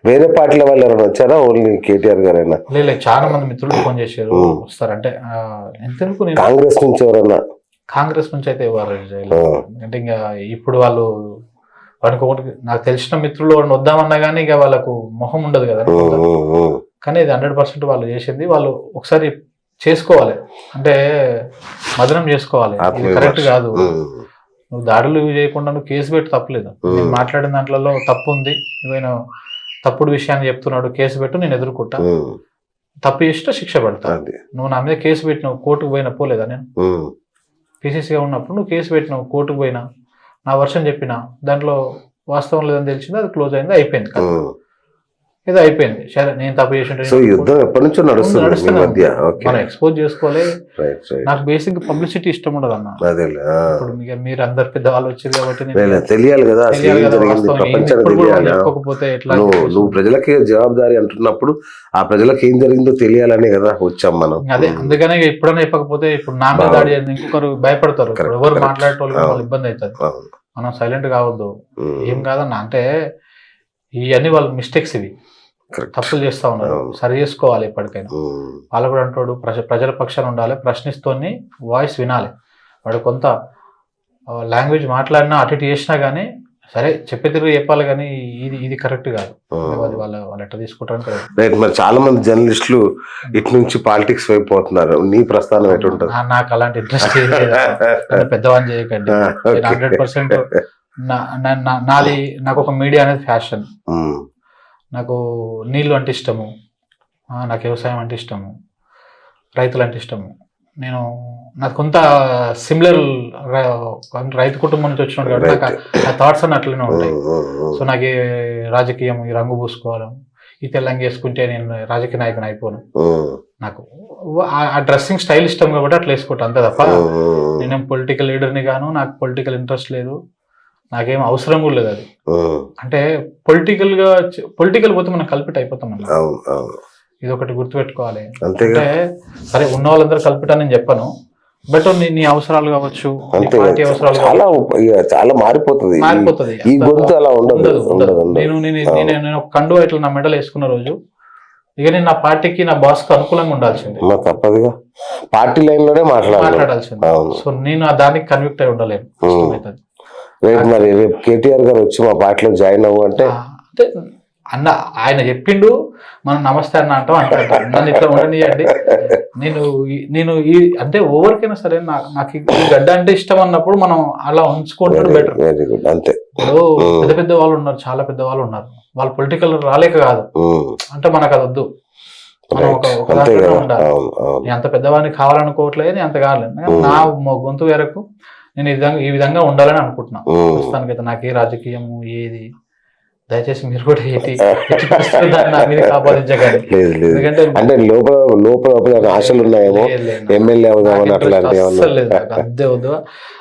వేరే పార్టీల వాళ్ళు ఎవరైనా వచ్చారా, ఓన్లీ కేటీఆర్ గారైనా? లేదు, చాలా మంది మిత్రులు ఫోన్ చేశారు, వస్తారంటే ఎంతెందుకు నేను కాంగ్రెస్ నుంచి ఎవరన్నా? కాంగ్రెస్ నుంచి అయితే ఎవరు అంటే ఇంకా ఇప్పుడు వాళ్ళు వాడికి ఒకటి నాకు తెలిసిన మిత్రులు వాడిని వద్దామన్నా కానీ ఇక వాళ్ళకు మొహం ఉండదు కదా. కానీ ఇది 100% వాళ్ళు చేసింది. వాళ్ళు ఒకసారి చేసుకోవాలి, అంటే మదనం చేసుకోవాలి. ఇది కరెక్ట్ కాదు. నువ్వు దాడులు చేయకుండా నువ్వు కేసు పెట్టి తప్పలేదు. నేను మాట్లాడిన దాంట్లో తప్పు ఉంది, నువ్వేనా తప్పుడు విషయాన్ని చెప్తున్నాడు, కేసు పెట్టు, నేను ఎదుర్కొంటా. తప్పు చేస్తే శిక్ష పడతా. నువ్వు నా మీద కేసు పెట్టినావు, కోర్టుకు పోయినా పోలేదా? నేను పీసీసీగా ఉన్నప్పుడు నువ్వు కేసు పెట్టినావు, కోర్టుకు పోయినా, నా వర్షన్ చెప్పినా, దాంట్లో వాస్తవం లేదని తెలిసింది, అది క్లోజ్ అయింది, అయిపోయింది. ఇది అయిపోయింది. సరే, నేను తప్పు చేసి యుద్ధం ఎప్పటి నుంచో నడుస్తుంది, మనం ఎక్స్పోజ్ చేసుకోవాలి. నాకు బేసిక్ పబ్లిసిటీ ఇష్టం ఉండదు అన్న. ఇప్పుడు మీరు అందరు పెద్దవాళ్ళు వచ్చారు కాబట్టి తెలియాలి కదా, చెప్పకపోతే ఎట్లా? నువ్వు ప్రజలకి జవాబుదారీ అంటున్నప్పుడు ఆ ప్రజలకు ఏం జరిగిందో తెలియాలనే కదా వచ్చాం మనం. అదే, అందుకనే ఎప్పుడైనా చెప్పకపోతే ఇప్పుడు నా మీద దాడి ఇంకొకరు భయపడతారు, ఎవరు మాట్లాడేటోళ్ళు ఇబ్బంది అవుతుంది. మనం సైలెంట్ కావద్దు. ఏం కాదన్న, అంటే ఇవన్నీ వాళ్ళ మిస్టేక్స్, ఇవి తప్పులు చేస్తా ఉన్నారు, సరి చేసుకోవాలి. ఎప్పటికైనా వాళ్ళు కూడా అంటాడు ప్రజల పక్షాన ఉండాలి, ప్రశ్నిస్తోని వాయిస్ వినాలి. వాడు కొంత లాంగ్వేజ్ మాట్లాడినా అటు ఇటు చేసినా కానీ సరే చెప్పే తిరిగి చెప్పాలి, కానీ ఇది కరెక్ట్ కాదు. వాళ్ళు ఎట్లా తీసుకుంటారు. రైట్. మరి చాలా మంది జర్నలిస్టులు ఇటు నుంచి పాలిటిక్స్ వైపు పోతున్నారు, నీ ప్రస్థానం ఎటు ఉంటుంది? నాకు అలాంటి ఇంట్రెస్ట్ పెద్దవాని చేయకండి. 100% నాది, నాకు ఒక మీడియా అనేది ఫ్యాషన్. నాకు నీళ్ళు అంటే ఇష్టము, నాకు వ్యవసాయం అంటే ఇష్టము, రైతులు అంటే ఇష్టము. నాకు కొంత సిమిలర్ రైతు కుటుంబం నుంచి వచ్చినాడు కాబట్టి నాకు ఆ థాట్స్ అన్నీ అట్లనే ఉంటాయి. సో నాకు రాజకీయం, ఈ రంగు పూసుకోవడం, ఈ తెల్లంగి వేసుకుంటే నేను రాజకీయ నాయకుని అయిపోను. నాకు ఆ డ్రెస్సింగ్ స్టైల్ ఇష్టం కాబట్టి అట్లా వేసుకుంటా, అంతే తప్ప నేనేం పొలిటికల్ లీడర్ని గాను, నాకు పొలిటికల్ ఇంట్రెస్ట్ లేదు, నాకేం అవసరం కూడా లేదు. అది అంటే పొలిటికల్ పోతే మనం కల్పిట్ అయిపోతాం అన్న. ఇది ఒకటి గుర్తుపెట్టుకోవాలి. అంటే సరే, ఉన్న వాళ్ళందరూ కల్పిట్ అని చెప్పను, బట్ నీ అవసరాలు కావచ్చు, పార్టీ అవసరాలు చాలా మారిపోతుంది. నేను ఒక కండువా ఇట్లా నా మెడల్ వేసుకున్న రోజు ఇక నేను నా పార్టీకి, నా బాస్ కు అనుకూలంగా ఉండాల్సింది, తప్పదుగా పార్టీ లైన్ లోనే మాట్లాడాల్సింది. సో నేను దానికి కన్విక్ట్ అయి ఉండలేను. మరి రేపు కేటీఆర్ గారు వచ్చి మా పార్టీలో జాయిన్ అవ్వు అంటే అన్న ఆయన చెప్పిండు, మనం నమస్తే అన్న అంటాం. నన్ను ఇట్లా ఉండనియండి, నేను అంటే ఎవరికైనా సరే నాకు ఈ గడ్డ అంటే ఇష్టం అన్నప్పుడు మనం అలా ఉంచుకుంటాడు బెటర్. అంతే. ఇప్పుడు పెద్ద పెద్ద వాళ్ళు ఉన్నారు, చాలా పెద్ద వాళ్ళు ఉన్నారు, వాళ్ళు పొలిటికల్ రాలేక కాదు, అంటే మనకు అది వద్దు, మనం ఒక దాంట్లో ఉండాలి. నేను అంత పెద్దవాడిని కావాలనుకోవట్లేదు, నేను అంత కావాలి, నా గొంతు వరకు నేను ఈ విధంగా ఉండాలని అనుకుంటున్నా. ప్రస్తుతానికైతే నాకు ఏ రాజకీయము ఏది, దయచేసి మీరు కూడా నా మీద కాపాదించగలి. ఎందుకంటే అంటే లోపల ఆశలు ఉన్నాయేమో, ఎమ్మెల్యే అవుదామని అట్లాంటి అదే వద్దు.